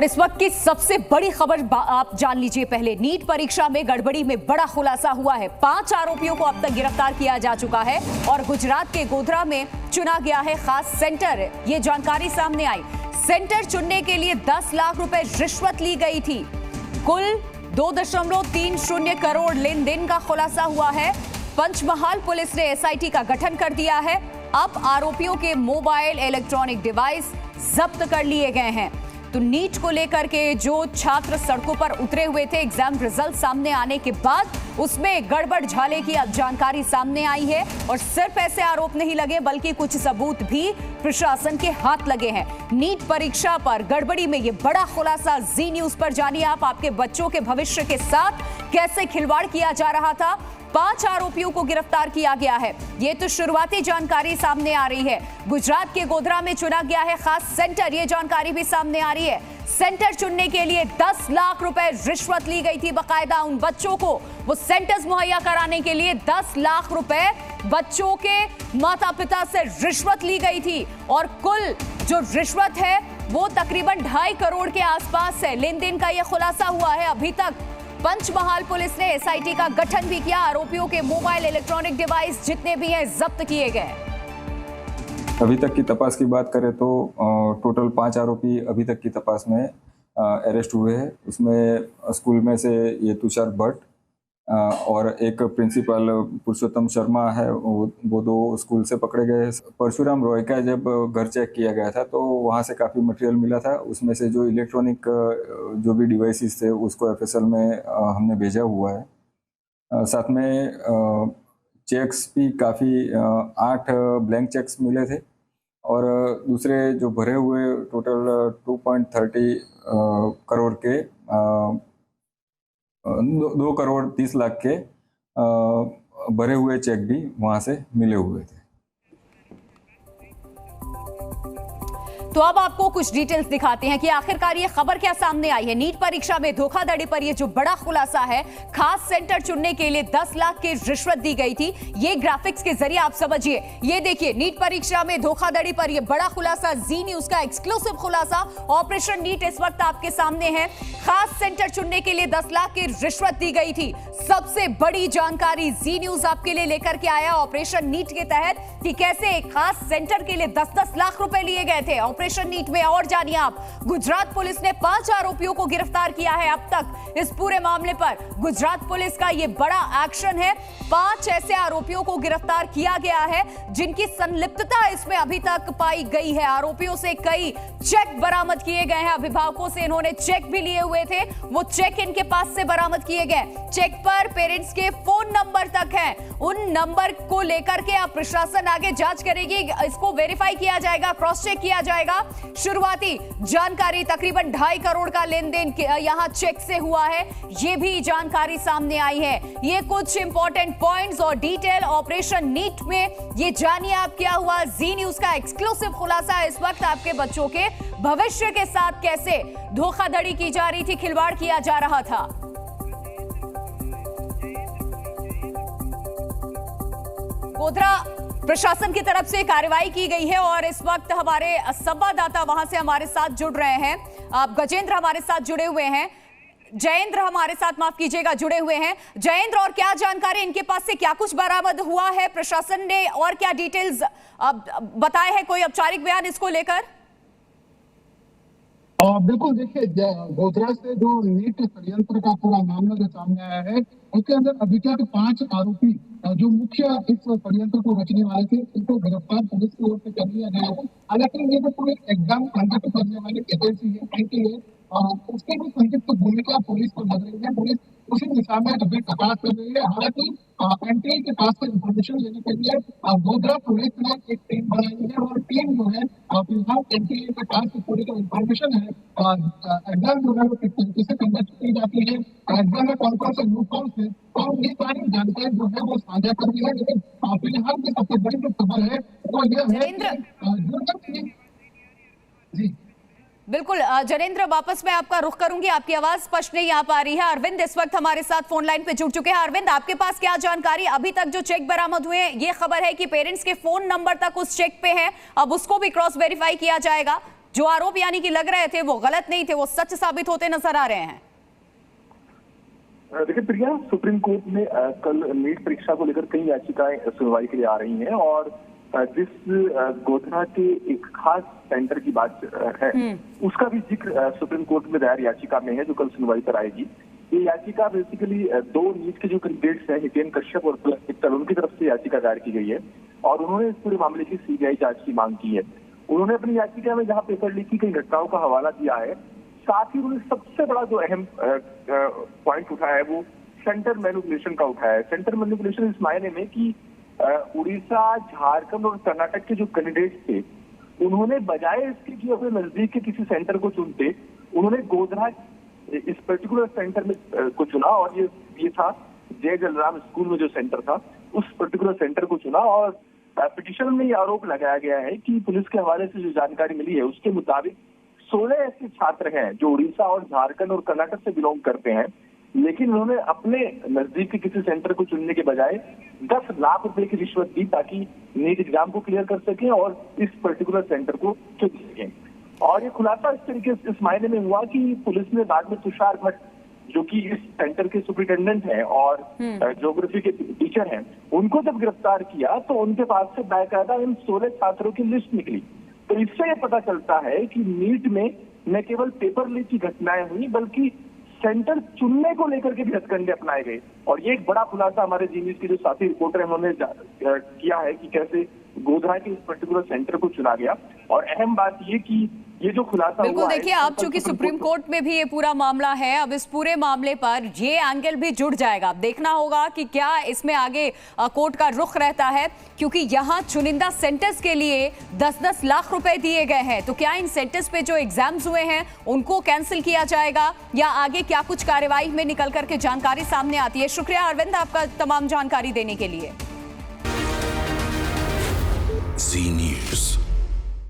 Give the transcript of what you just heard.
और इस वक्त की सबसे बड़ी खबर आप जान लीजिए। पहले नीट परीक्षा में गड़बड़ी में बड़ा खुलासा हुआ है। 5 आरोपियों को अब तक गिरफ्तार किया जा चुका है और गुजरात के गोधरा में चुना गया है खास सेंटर। ये जानकारी सामने आई। सेंटर चुनने के लिए 10 लाख रुपए रिश्वत ली गई थी। कुल 2.30 करोड़ लेन देन का खुलासा हुआ है। पंचमहाल पुलिस ने एसआईटी का गठन कर दिया है। अब आरोपियों के मोबाइल इलेक्ट्रॉनिक डिवाइस जब्त कर लिए गए हैं। तो नीट को लेकर के जो छात्र सड़कों पर उतरे हुए थे एग्जाम रिजल्ट सामने आने के बाद, उसमें गड़बड़ झाले की अब जानकारी सामने आई है। और सिर्फ ऐसे आरोप नहीं लगे बल्कि कुछ सबूत भी प्रशासन के हाथ लगे हैं। नीट परीक्षा पर गड़बड़ी में ये बड़ा खुलासा जी न्यूज पर जानिए आप। आपके बच्चों के भविष्य के साथ कैसे खिलवाड़ किया जा रहा था। 5 आरोपियों को गिरफ्तार किया गया है। ये तो शुरुआती जानकारी सामने आ रही है। गुजरात के गोधरा में चुना गया है खास सेंटर, ये जानकारी भी सामने आ रही है। सेंटर चुनने के लिए 10 लाख रुपए रिश्वत ली गई थी। बकायदा उन बच्चों को वो सेंटर्स मुहैया कराने के लिए 10 लाख रुपए बच्चों के माता पिता से रिश्वत ली गई थी। और कुल जो रिश्वत है वो तकरीबन 2.5 करोड़ के आसपास है। लेन देन का यह खुलासा हुआ है। अभी तक पंचमहाल पुलिस ने एसआईटी का गठन भी किया। आरोपियों के मोबाइल इलेक्ट्रॉनिक डिवाइस जितने भी हैं जब्त किए गए। अभी तक की तपास की बात करें तो टोटल 5 आरोपी अभी तक की तपास में अरेस्ट हुए हैं। उसमें स्कूल में से ये तुषार भट्ट और एक प्रिंसिपल पुरुषोत्तम शर्मा है, वो 2 स्कूल से पकड़े गए। परशुराम रॉय का जब घर चेक किया गया था तो वहाँ से काफ़ी मटेरियल मिला था। उसमें से जो इलेक्ट्रॉनिक जो भी डिवाइसेस थे उसको एफएसएल में हमने भेजा हुआ है। साथ में चेक्स भी काफ़ी 8 ब्लैंक चेक्स मिले थे और दूसरे जो भरे हुए टोटल 2.30 करोड़ के 2 करोड़ 30 लाख के भरे हुए चेक भी वहां से मिले हुए थे। तो अब आपको कुछ डिटेल्स दिखाते हैं कि आखिरकार ये खबर क्या सामने आई है। नीट परीक्षा में धोखाधड़ी पर ये जो बड़ा खुलासा है, खास सेंटर चुनने के लिए 10 लाख की रिश्वत दी गई थी। ये ग्राफिक्स के जरिए आप समझिए। ये देखिए, नीट परीक्षा में धोखाधड़ी पर यह बड़ा खुलासा, जी न्यूज का एक्सक्लूसिव खुलासा। ऑपरेशन नीट इस वक्त आपके सामने है। खास सेंटर चुनने के लिए 10 लाख की रिश्वत दी गई थी। सबसे बड़ी जानकारी जी न्यूज आपके लिए लेकर के आया ऑपरेशन नीट के तहत कि कैसे एक खास सेंटर के लिए 10-10 लाख रुपए लिए गए थे। ऑपरेशन नीट में और जानिए आप, गुजरात पुलिस ने 5 आरोपियों को गिरफ्तार किया है अब तक इस पूरे मामले पर। गुजरात पुलिस का यह बड़ा एक्शन है। 5 ऐसे आरोपियों को गिरफ्तार किया गया है जिनकी संलिप्तता इसमें अभी तक पाई गई है। आरोपियों से कई चेक बरामद किए गए हैं। अभिभावकों से इन्होंने चेक भी लिए हुए थे, वो चेक इनके पास से बरामद किए गए। चेक पर पेरेंट्स के फोन नंबर तक हैं। उन नंबर को लेकर के अब प्रशासन आगे जांच करेगी। इसको वेरीफाई किया जाएगा, क्रॉस चेक किया जाएगा। शुरुआती जानकारी तकरीबन 2.5 करोड़ का लेन देन यहां चेक से हुआ है, यह भी जानकारी सामने आई है। ये कुछ इंपॉर्टेंट पॉइंट्स और डिटेल ऑपरेशन नीट में ये जानिए आप क्या हुआ। जी न्यूज का एक्सक्लूसिव खुलासा है इस वक्त। आपके बच्चों के भविष्य के साथ कैसे धोखाधड़ी की जा रही थी, खिलवाड़ किया जा रहा था। गोधरा प्रशासन की तरफ से कार्रवाई की गई है और इस वक्त हमारे संवाददाता वहां से हमारे साथ जुड़ रहे हैं। अब गजेंद्र हमारे साथ जुड़े हुए हैं, जयेंद्र हमारे साथ, माफ कीजिएगा, जुड़े हुए हैं। जयेंद्र, और क्या जानकारी इनके पास से क्या कुछ बरामद हुआ है प्रशासन ने, और क्या डिटेल्स बताए हैं, कोई औपचारिक बयान इसको लेकर? बिल्कुल, देखिए, गोधरा से जो नीट षड्यंत्र का पूरा मामला जो सामने आया है उसके अंदर अभी तक 5 आरोपी जो मुख्य इस षड्यंत्र को रचने वाले थे उनको गिरफ्तार पुलिस की ओर से कर लिया गया है। हालांकि ये जो पूरे एग्जाम कंडक्ट करने वाली एजेंसी है उसकी भी संदिग्ध भूमिका पुलिस को लग रही है। पुलिस उसी दिशा में अभी तपास कर रही है। हालांकि एनटीए के पास से इन्फॉर्मेशन लेने के लिए गोधरा पुलिस ने एक टीम बनाई है और टीम जो है फिलहाल एनटीए के पास पूरी जो इन्फॉर्मेशन है एग्जाम जो है वो किस तरीके से कंडक्ट की जाती है, एग्जाम में कौन कौन से लूपहोल्स है, और ये सारी जानकारी जो है वो साझा कर रही है। लेकिन फिलहाल की सबसे बड़ी जो खबर है वो यह है जी बिल्कुल जनेंद्र, वापस मैं आपका रुख करूंगी, आपकी आवाज स्पष्ट नहीं आ पा रही है। अरविंद इस वक्त हमारे साथ फोन लाइन पे जुड़ चुके हैं। अरविंद, आपके पास क्या जानकारी? अभी तक जो चेक बरामद हुए हैं, ये खबर है कि पेरेंट्स के फोन नंबर तक उस चेक पे है, अब उसको भी क्रॉस वेरीफाई किया जाएगा। जो आरोप यानी कि लग रहे थे वो गलत नहीं थे, वो सच साबित होते नजर आ रहे हैं। देखिए प्रिया, सुप्रीम कोर्ट में कल नीट परीक्षा को लेकर कई याचिकाएं सुनवाई के लिए आ रही हैं और जिस गोधरा के एक खास सेंटर की बात है उसका भी जिक्र सुप्रीम कोर्ट में दायर याचिका में है जो कल सुनवाई पर आएगी। ये याचिका बेसिकली दो नीट के जो कैंडिडेट्स हैं हितेन कश्यप और प्लस मित्तल, उनकी तरफ से याचिका दायर की गई है और उन्होंने इस पूरे मामले की सीबीआई जांच की मांग की है। उन्होंने अपनी याचिका में जहां पेपर लीक की कई घटनाओं का हवाला दिया है, साथ ही उन्होंने सबसे बड़ा जो अहम पॉइंट उठाया है वो सेंटर मैनिपुलेशन का उठाया है। सेंटर मैनिपुलेशन इस मायने में कि उड़ीसा, झारखंड और कर्नाटक के जो कैंडिडेट्स थे उन्होंने बजाय इसके कि अपने नजदीक के किसी सेंटर को चुनते, उन्होंने गोधरा इस पर्टिकुलर सेंटर में को चुना और ये था जय जलराम स्कूल में जो सेंटर था उस पर्टिकुलर सेंटर को चुना। और पिटीशन में ये आरोप लगाया गया है कि पुलिस के हवाले से जो जानकारी मिली है उसके मुताबिक 16 ऐसे छात्र हैं जो उड़ीसा और झारखंड और कर्नाटक से बिलोंग करते हैं, लेकिन उन्होंने अपने नजदीक के किसी सेंटर को चुनने के बजाय 10 लाख रुपए की रिश्वत दी ताकि नीट एग्जाम को क्लियर कर सकें और इस पर्टिकुलर सेंटर को चुन सकें। और ये खुलासा इस तरीके से इस मायने में हुआ कि पुलिस ने बाद में तुषार भट्ट, जो कि इस सेंटर के सुपरिटेंडेंट हैं और ज्योग्राफी के टीचर हैं, उनको जब गिरफ्तार किया तो उनके पास से बाकायदा इन 16 छात्रों की लिस्ट निकली। तो इससे ये पता चलता है कि नीट में न केवल पेपर लीक की घटनाएं हुई बल्कि सेंटर चुनने को लेकर के भी हथकंडे अपनाए गए। और ये एक बड़ा खुलासा हमारे जी न्यूज के जो साथी रिपोर्टर हैं उन्होंने किया है कि कैसे गोधरा के इस पर्टिकुलर सेंटर को चुना गया। और अहम बात ये कि ये जो खुलासा बिल्कुल देखिए, आप चूंकि सुप्रीम कोर्ट में भी ये पूरा मामला है, अब इस पूरे मामले पर ये एंगल भी जुड़ जाएगा। अब देखना होगा कि क्या इसमें आगे कोर्ट का रुख रहता है, क्योंकि यहाँ चुनिंदा सेंटर्स के लिए 10-10 लाख रुपए दिए गए हैं। तो क्या इन सेंटर्स पे जो एग्जाम्स हुए हैं उनको कैंसिल किया जाएगा या आगे क्या कुछ कार्यवाही में निकल करके जानकारी सामने आती है? शुक्रिया अरविंद आपका तमाम जानकारी देने के लिए। जी न्यूज़।